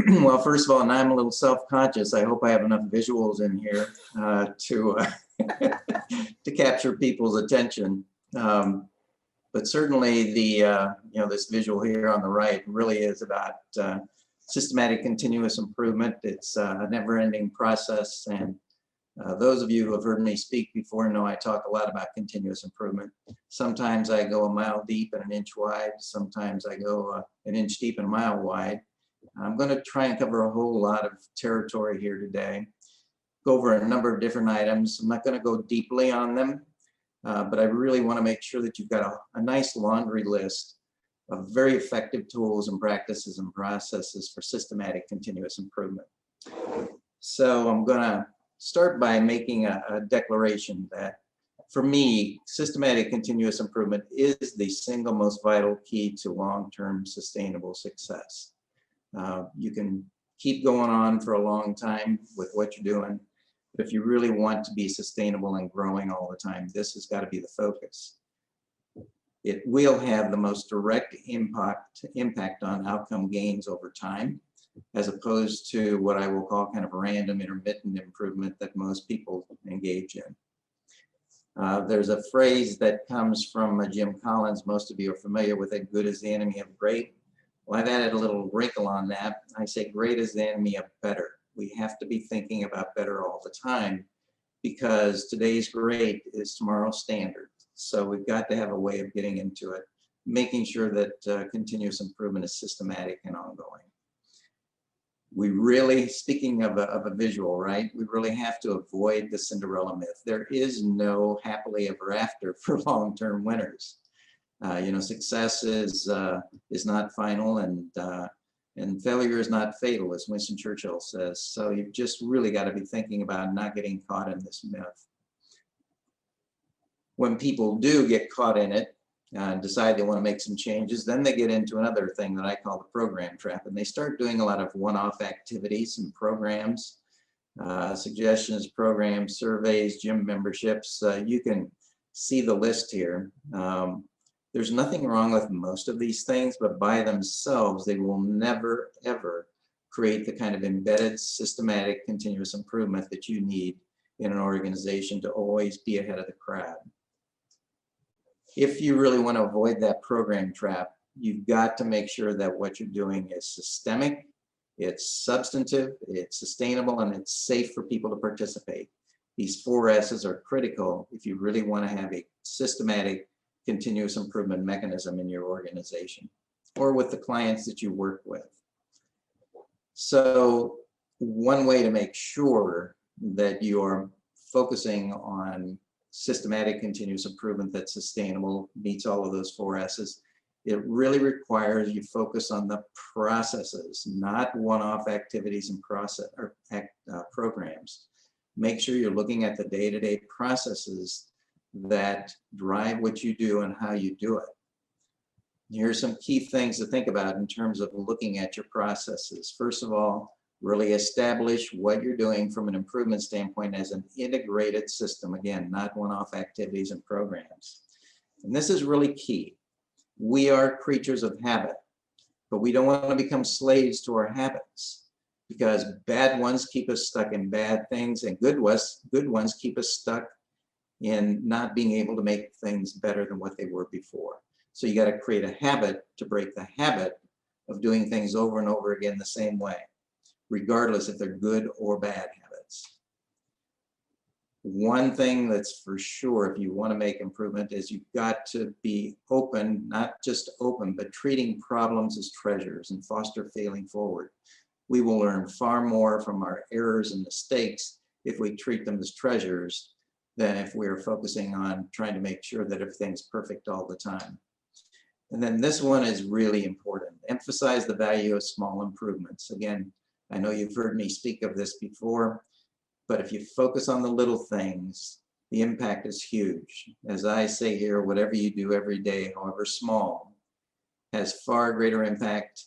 Well, first of all, and I'm a little self-conscious. I hope I have enough visuals in here to to capture people's attention. But certainly this visual here on the right really is about systematic continuous improvement. It's a never-ending process, and those of you who have heard me speak before know I talk a lot about continuous improvement. Sometimes I go a mile deep and an inch wide. Sometimes I go an inch deep and a mile wide. I'm going to try and cover a whole lot of territory here today, go over a number of different items. I'm not going to go deeply on them, but I really want to make sure that you've got a nice laundry list of very effective tools and practices and processes for systematic continuous improvement. So I'm going to start by making a declaration that for me, systematic continuous improvement is the single most vital key to long-term sustainable success. You can keep going on for a long time with what you're doing, but if you really want to be sustainable and growing all the time, this has got to be the focus. It will have the most direct impact on outcome gains over time, as opposed to what I will call kind of random intermittent improvement that most people engage in. There's a phrase that comes from Jim Collins. Most of you are familiar with it: good is the enemy of great. Well, I've added a little wrinkle on that. I say great is the enemy of better. We have to be thinking about better all the time, because today's great is tomorrow's standard. So we've got to have a way of getting into it, making sure that continuous improvement is systematic and ongoing. We really, speaking of a visual, right, we really have to avoid the Cinderella myth. There is no happily ever after for long-term winners. Success is not final, and failure is not fatal, as Winston Churchill says. So you've just really got to be thinking about not getting caught in this myth. When people do get caught in it and decide they want to make some changes, then they get into another thing that I call the program trap, and they start doing a lot of one-off activities and programs, suggestions, programs, surveys, gym memberships. You can see the list here. There's nothing wrong with most of these things, but by themselves, they will never, ever create the kind of embedded, systematic, continuous improvement that you need in an organization to always be ahead of the crowd. If you really want to avoid that program trap, you've got to make sure that what you're doing is systemic, it's substantive, it's sustainable, and it's safe for people to participate. These 4 S's are critical if you really want to have a systematic, continuous improvement mechanism in your organization or with the clients that you work with. So one way to make sure that you're focusing on systematic continuous improvement that's sustainable, meets all of those 4 S's, it really requires you focus on the processes, not one-off activities and programs. Make sure you're looking at the day-to-day processes that drive what you do and how you do it. Here's some key things to think about in terms of looking at your processes. First of all, really establish what you're doing from an improvement standpoint as an integrated system. Again, not one-off activities and programs. And this is really key. We are creatures of habit, but we don't want to become slaves to our habits, because bad ones keep us stuck in bad things, and good ones keep us stuck in not being able to make things better than what they were before. So you got to create a habit to break the habit of doing things over and over again the same way, regardless if they're good or bad habits. One thing that's for sure, if you want to make improvement, is you've got to be open, not just open, but treating problems as treasures and foster failing forward. We will learn far more from our errors and mistakes if we treat them as treasures than if we're focusing on trying to make sure that everything's perfect all the time. And then this one is really important. Emphasize the value of small improvements. Again, I know you've heard me speak of this before, but if you focus on the little things, the impact is huge. As I say here, whatever you do every day, however small, has far greater impact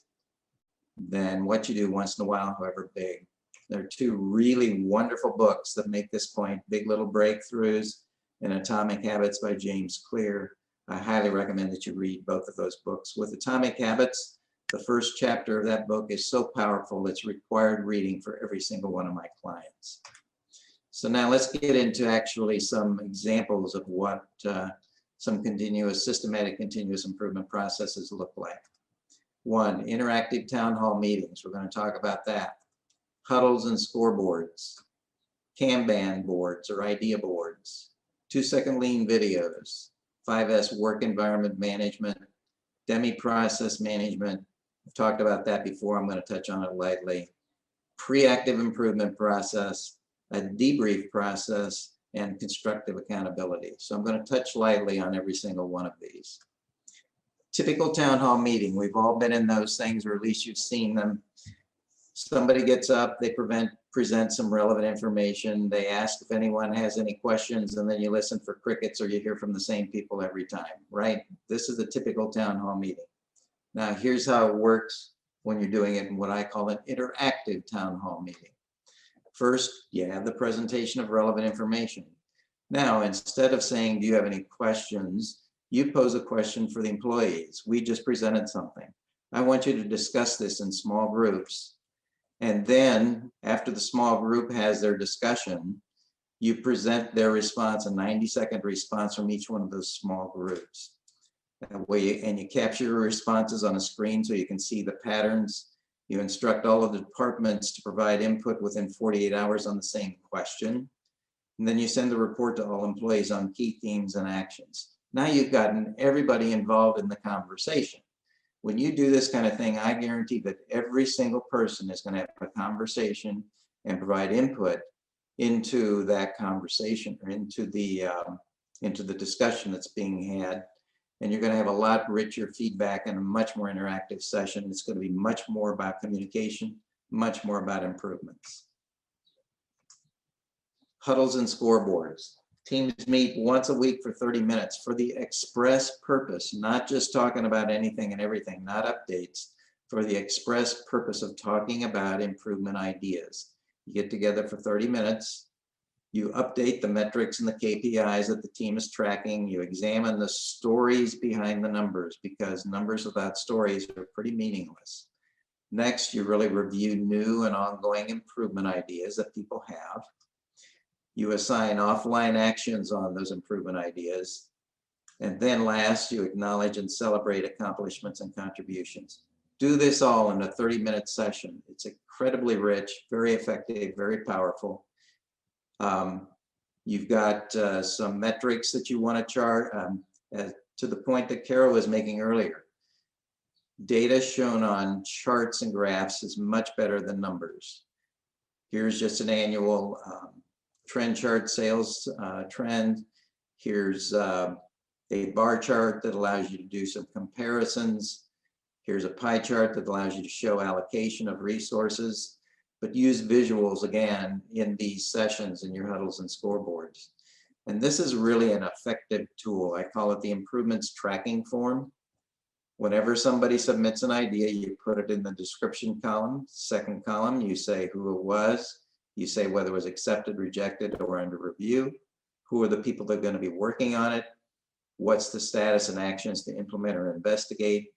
than what you do once in a while, however big. There are 2 really wonderful books that make this point: Big Little Breakthroughs and Atomic Habits by James Clear. I highly recommend that you read both of those books. With Atomic Habits, the first chapter of that book is so powerful, it's required reading for every single one of my clients. So now let's get into actually some examples of what some systematic continuous improvement processes look like. One, interactive town hall meetings. We're going to talk about that. Huddles and scoreboards, Kanban boards or idea boards, 2-second lean videos, 5S work environment management, demi process management. I've talked about that before. I'm going to touch on it lightly. Pre-active improvement process, a debrief process, and constructive accountability. So I'm going to touch lightly on every single one of these. Typical town hall meeting. We've all been in those things, or at least you've seen them. Somebody gets up, they present some relevant information. They ask if anyone has any questions, and then you listen for crickets, or you hear from the same people every time, right? This is a typical town hall meeting. Now, here's how it works when you're doing it in what I call an interactive town hall meeting. First, you have the presentation of relevant information. Now, instead of saying, do you have any questions? You pose a question for the employees. We just presented something. I want you to discuss this in small groups. And then after the small group has their discussion, you present their response, a 90-second response from each one of those small groups. That way, and you capture your responses on a screen so you can see the patterns. You instruct all of the departments to provide input within 48 hours on the same question. And then you send the report to all employees on key themes and actions. Now you've gotten everybody involved in the conversation. When you do this kind of thing, I guarantee that every single person is going to have a conversation and provide input into that conversation, or into the discussion that's being had. And you're going to have a lot richer feedback and a much more interactive session. It's going to be much more about communication, much more about improvements. Huddles and scoreboards. Teams meet once a week for 30 minutes for the express purpose, not just talking about anything and everything, not updates, for the express purpose of talking about improvement ideas. You get together for 30 minutes. You update the metrics and the KPIs that the team is tracking. You examine the stories behind the numbers, because numbers without stories are pretty meaningless. Next, you really review new and ongoing improvement ideas that people have. You assign offline actions on those improvement ideas. And then last, you acknowledge and celebrate accomplishments and contributions. Do this all in a 30-minute session. It's incredibly rich, very effective, very powerful. You've got some metrics that you want to chart, to the point that Carol was making earlier. Data shown on charts and graphs is much better than numbers. Here's just an annual trend chart, sales trend. Here's a bar chart that allows you to do some comparisons. Here's a pie chart that allows you to show allocation of resources. But use visuals again in these sessions in your huddles and scoreboards. And this is really an effective tool. I call it the improvements tracking form. Whenever somebody submits an idea, you put it in the description column. Second column, you say who it was. You say whether it was accepted, rejected, or under review. Who are the people that are going to be working on it? What's the status and actions to implement or investigate?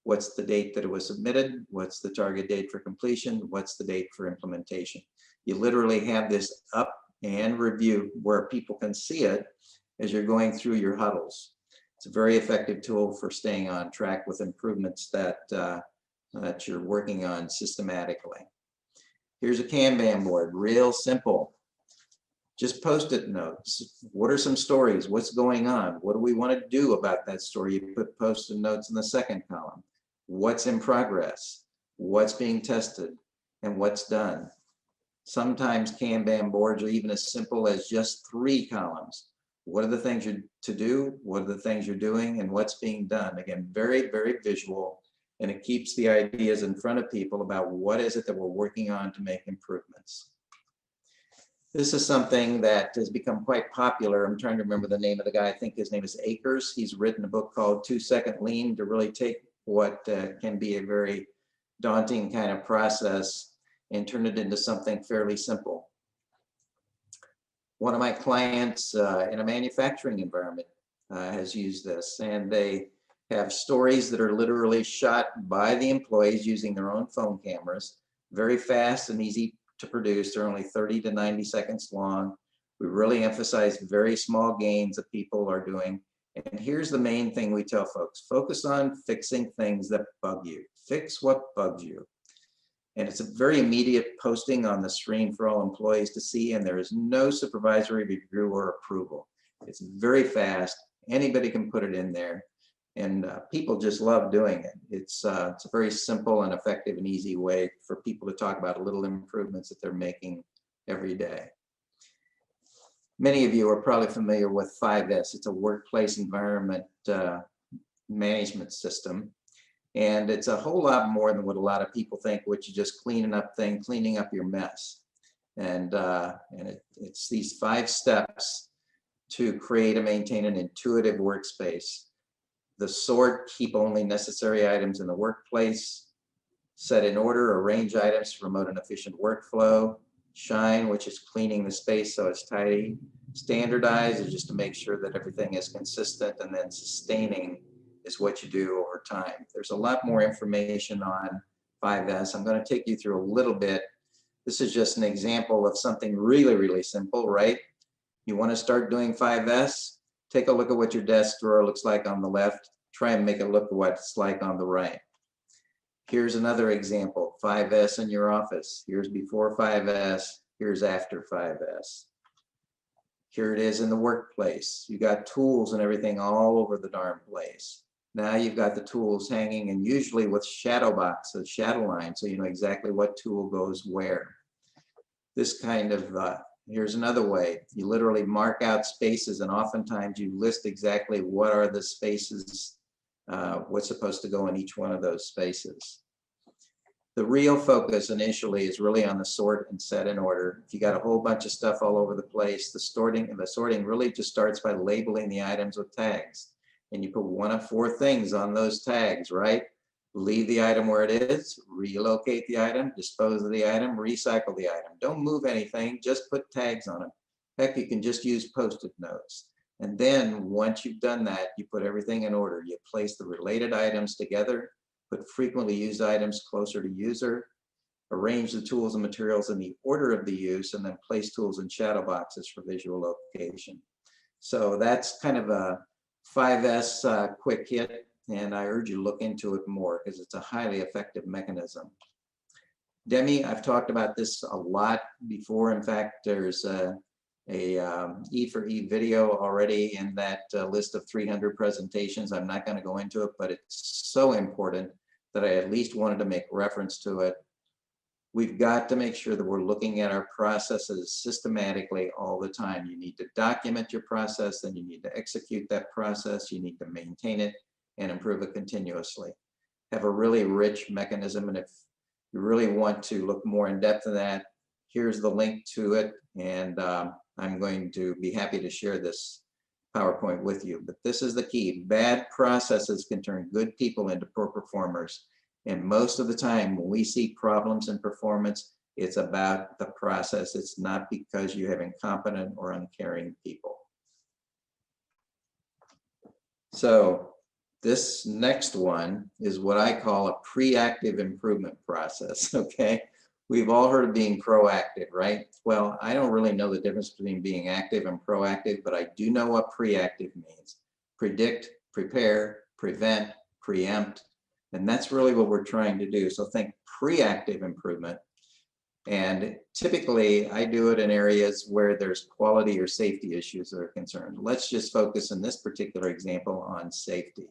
What's the date that it was submitted? What's the target date for completion? What's the date for implementation? You literally have this up and review where people can see it as you're going through your huddles. It's a very effective tool for staying on track with improvements that you're working on systematically. Here's a Kanban board, real simple. Just Post-it notes. What are some stories? What's going on? What do we want to do about that story? You put Post-it notes in the second column. What's in progress? What's being tested? And what's done? Sometimes Kanban boards are even as simple as just 3 columns. What are the things you're to do? What are the things you're doing? And what's being done? Again, very, very visual. And it keeps the ideas in front of people about what is it that we're working on to make improvements. This is something that has become quite popular. I'm trying to remember the name of the guy. I think his name is Akers. He's written a book called 2-Second Lean to really take what can be a very daunting kind of process and turn it into something fairly simple. One of my clients in a manufacturing environment, has used this, and they have stories that are literally shot by the employees using their own phone cameras, very fast and easy to produce. They're only 30 to 90 seconds long. We really emphasize very small gains that people are doing. And here's the main thing we tell folks: focus on fixing things that bug you. Fix what bugs you. And it's a very immediate posting on the screen for all employees to see, and there is no supervisory review or approval. It's very fast. Anybody can put it in there, and people just love doing it. It's a very simple and effective and easy way for people to talk about little improvements that they're making every day. Many of you are probably familiar with 5S. It's a workplace environment management system. And it's a whole lot more than what a lot of people think, which is just cleaning up your mess. And it's these 5 steps to create and maintain an intuitive workspace. The sort, keep only necessary items in the workplace. Set in order, arrange items to promote an efficient workflow. Shine, which is cleaning the space so it's tidy. Standardize is just to make sure that everything is consistent, and then sustaining is what you do over time. There's a lot more information on 5S. I'm going to take you through a little bit. This is just an example of something really, really simple, right? You want to start doing 5S? Take a look at what your desk drawer looks like on the left. Try and make it look what it's like on the right. Here's another example, 5S in your office. Here's before 5S, here's after 5S. Here it is in the workplace. You got tools and everything all over the darn place. Now you've got the tools hanging, and usually with shadow boxes, shadow lines, so you know exactly what tool goes where. This kind of, here's another way. You literally mark out spaces, and oftentimes you list exactly what are the spaces, what's supposed to go in each one of those spaces. The real focus initially is really on the sort and set in order. If you got a whole bunch of stuff all over the place, the sorting really just starts by labeling the items with tags. And you put one of 4 things on those tags, right? Leave the item where it is, relocate the item, dispose of the item, recycle the item. Don't move anything, just put tags on it. Heck, you can just use Post-it notes. And then once you've done that, you put everything in order. You place the related items together, put frequently used items closer to user, arrange the tools and materials in the order of the use, and then place tools in shadow boxes for visual location. So that's kind of a 5S quick hit, and I urge you to look into it more because it's a highly effective mechanism. Demi, I've talked about this a lot before. In fact, there's a E for E video already in that list of 300 presentations. I'm not going to go into it, but it's so important that I at least wanted to make reference to it. We've got to make sure that we're looking at our processes systematically all the time. You need to document your process, then you need to execute that process, you need to maintain it and improve it continuously. Have a really rich mechanism, and if you really want to look more in depth in that, here's the link to it, and I'm going to be happy to share this PowerPoint with you. But this is the key. Bad processes can turn good people into poor performers. And most of the time when we see problems in performance, it's about the process. It's not because you have incompetent or uncaring people. So this next one is what I call a pre-active improvement process, okay? We've all heard of being proactive, right? Well, I don't really know the difference between being active and proactive, but I do know what pre-active means. Predict, prepare, prevent, preempt, and that's really what we're trying to do. So think pre-active improvement. And typically I do it in areas where there's quality or safety issues that are concerned. Let's just focus in this particular example on safety.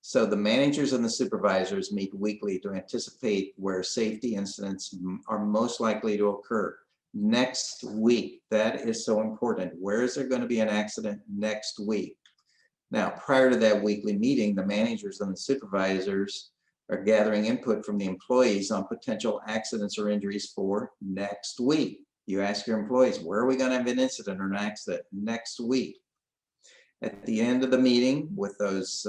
So the managers and the supervisors meet weekly to anticipate where safety incidents are most likely to occur. Next week, that is so important. Where is there going to be an accident next week? Now, prior to that weekly meeting, the managers and the supervisors are gathering input from the employees on potential accidents or injuries for next week. You ask your employees, where are we going to have an incident or an accident next week? At the end of the meeting with those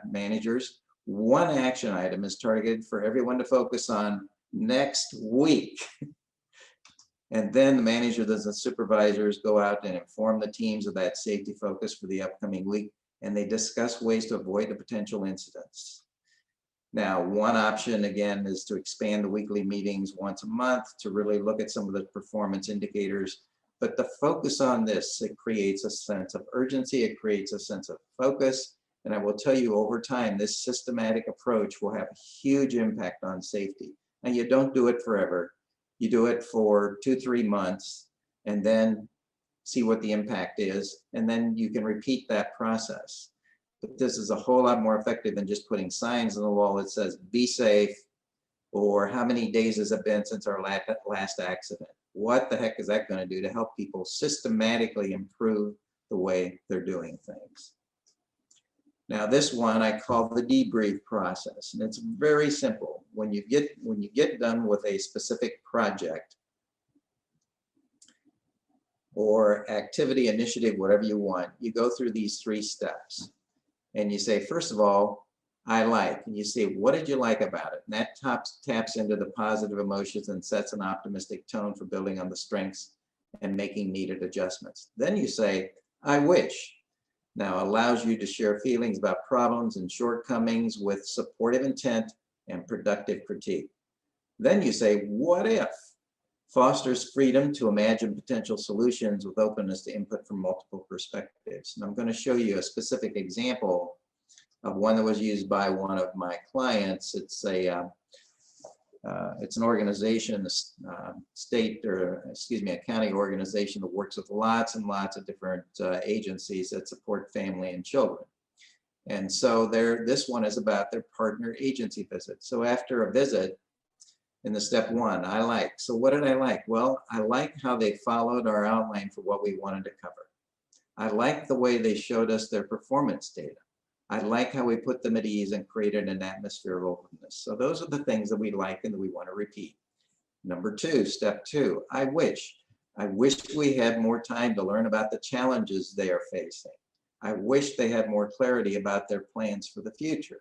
managers, one action item is targeted for everyone to focus on next week. And then the managers and the supervisors go out and inform the teams of that safety focus for the upcoming week. and they discuss ways to avoid the potential incidents. Now, one option, again, is to expand the weekly meetings once a month to really look at some of the performance indicators. But the focus on this, it creates a sense of urgency, it creates a sense of focus. And I will tell you, over time, this systematic approach will have a huge impact on safety. Now, you don't do it forever. You do it for 2-3 months, and then see what the impact is, and then you can repeat that process. But this is a whole lot more effective than just putting signs on the wall that says, be safe, or how many days has it been since our last accident? What the heck is that going to do to help people systematically improve the way they're doing things? Now, this one I call the debrief process, and it's very simple. When you get done with a specific project or activity, initiative, whatever you want, you go through these 3 steps. And you say, first of all, I like, and you say, what did you like about it? And that taps into the positive emotions and sets an optimistic tone for building on the strengths and making needed adjustments. Then you say, I wish. Now, allows you to share feelings about problems and shortcomings with supportive intent and productive critique. Then you say, what if? Fosters freedom to imagine potential solutions with openness to input from multiple perspectives. And I'm going to show you a specific example of one that was used by one of my clients. It's an organization, a county organization that works with lots and lots of different agencies that support family and children. And so this one is about their partner agency visit. So after a visit, in the step 1, I like. So what did I like? Well, I like how they followed our outline for what we wanted to cover. I like the way they showed us their performance data. I like how we put them at ease and created an atmosphere of openness. So those are the things that we like and that we want to repeat. Number 2, step 2, I wish. I wish we had more time to learn about the challenges they are facing. I wish they had more clarity about their plans for the future.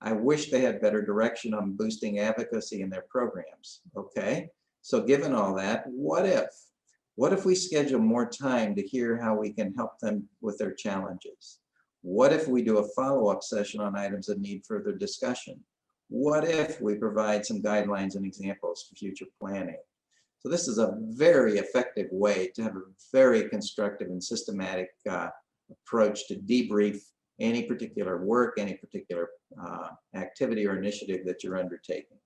I wish they had better direction on boosting advocacy in their programs. Okay, so given all that, what if? What if we schedule more time to hear how we can help them with their challenges? What if we do a follow-up session on items that need further discussion? What if we provide some guidelines and examples for future planning? So this is a very effective way to have a very constructive and systematic approach to debrief any particular work, any particular activity or initiative that you're undertaking.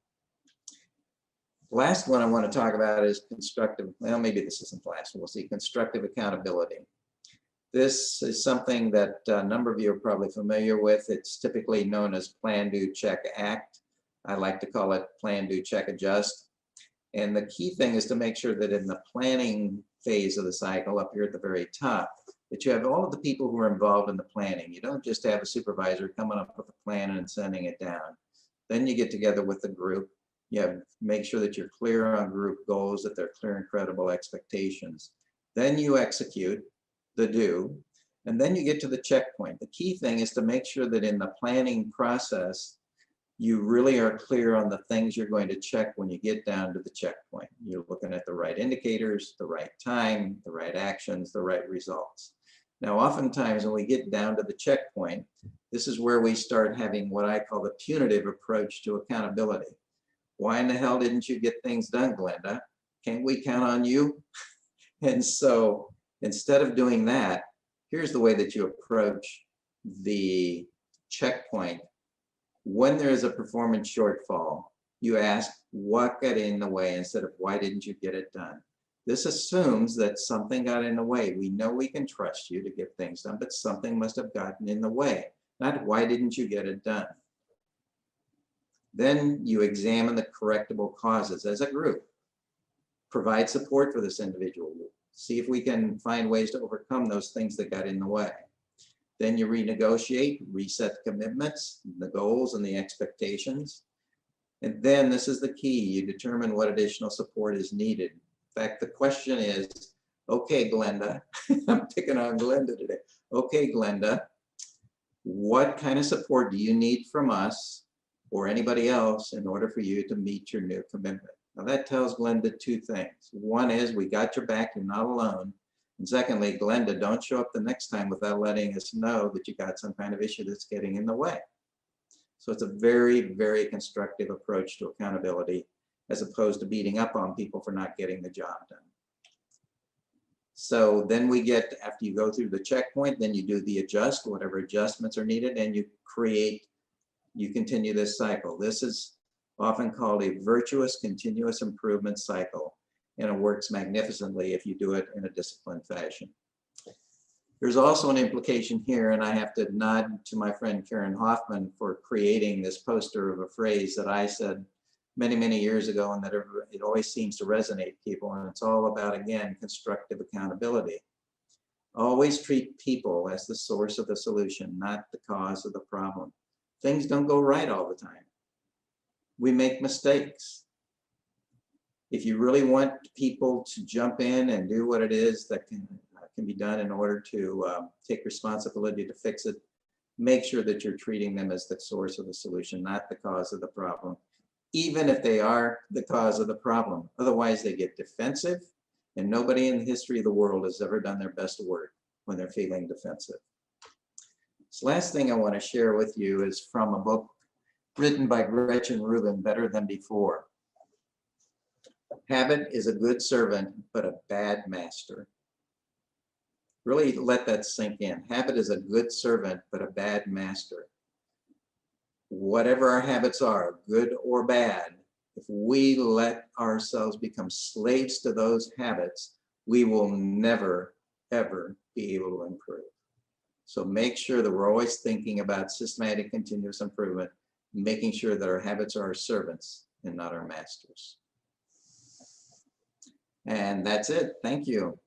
Last one I want to talk about is constructive, well, maybe this isn't the last one, we'll see, constructive accountability. This is something that a number of you are probably familiar with. It's typically known as plan, do, check, act. I like to call it plan, do, check, adjust. And the key thing is to make sure that in the planning phase of the cycle, up here at the very top, that you have all of the people who are involved in the planning. You don't just have a supervisor coming up with a plan and sending it down. Then you get together with the group. You have to make sure that you're clear on group goals, that they're clear and credible expectations. Then you execute the do, and then you get to the checkpoint. The key thing is to make sure that in the planning process, you really are clear on the things you're going to check when you get down to the checkpoint. You're looking at the right indicators, the right time, the right actions, the right results. Now, oftentimes when we get down to the checkpoint, this is where we start having what I call the punitive approach to accountability. Why in the hell didn't you get things done, Glenda? Can't we count on you? And so instead of doing that, here's the way that you approach the checkpoint. When there is a performance shortfall, you ask what got in the way instead of why didn't you get it done. This assumes that something got in the way. We know we can trust you to get things done, but something must have gotten in the way. Not why didn't you get it done. Then you examine the correctable causes as a group. Provide support for this individual. See if we can find ways to overcome those things that got in the way. Then you renegotiate, reset commitments, the goals and the expectations. And then this is the key, you determine what additional support is needed. In fact, the question is, okay, Glenda, I'm picking on Glenda today. Okay, Glenda, what kind of support do you need from us or anybody else in order for you to meet your new commitment? Now that tells Glenda 2 things. One is we got your back, you're not alone. And secondly, Glenda, don't show up the next time without letting us know that you got some kind of issue that's getting in the way. So it's a very, very constructive approach to accountability, as opposed to beating up on people for not getting the job done. So then we get, after you go through the checkpoint, then you do the adjust, whatever adjustments are needed, and you continue this cycle. This is often called a virtuous continuous improvement cycle, and it works magnificently if you do it in a disciplined fashion. There's also an implication here, and I have to nod to my friend Karen Hoffman for creating this poster of a phrase that I said many, many years ago, and that it always seems to resonate with people, and it's all about, again, constructive accountability. Always treat people as the source of the solution, not the cause of the problem. Things don't go right all the time. We make mistakes. If you really want people to jump in and do what it is that can be done in order to take responsibility to fix it, make sure that you're treating them as the source of the solution, not the cause of the problem, even if they are the cause of the problem. Otherwise, they get defensive, and nobody in the history of the world has ever done their best work when they're feeling defensive. This last thing I want to share with you is from a book written by Gretchen Rubin, Better Than Before. Habit is a good servant, but a bad master. Really let that sink in. Habit is a good servant, but a bad master. Whatever our habits are, good or bad, if we let ourselves become slaves to those habits, we will never, ever be able to improve. So make sure that we're always thinking about systematic continuous improvement, making sure that our habits are our servants and not our masters. And that's it. Thank you.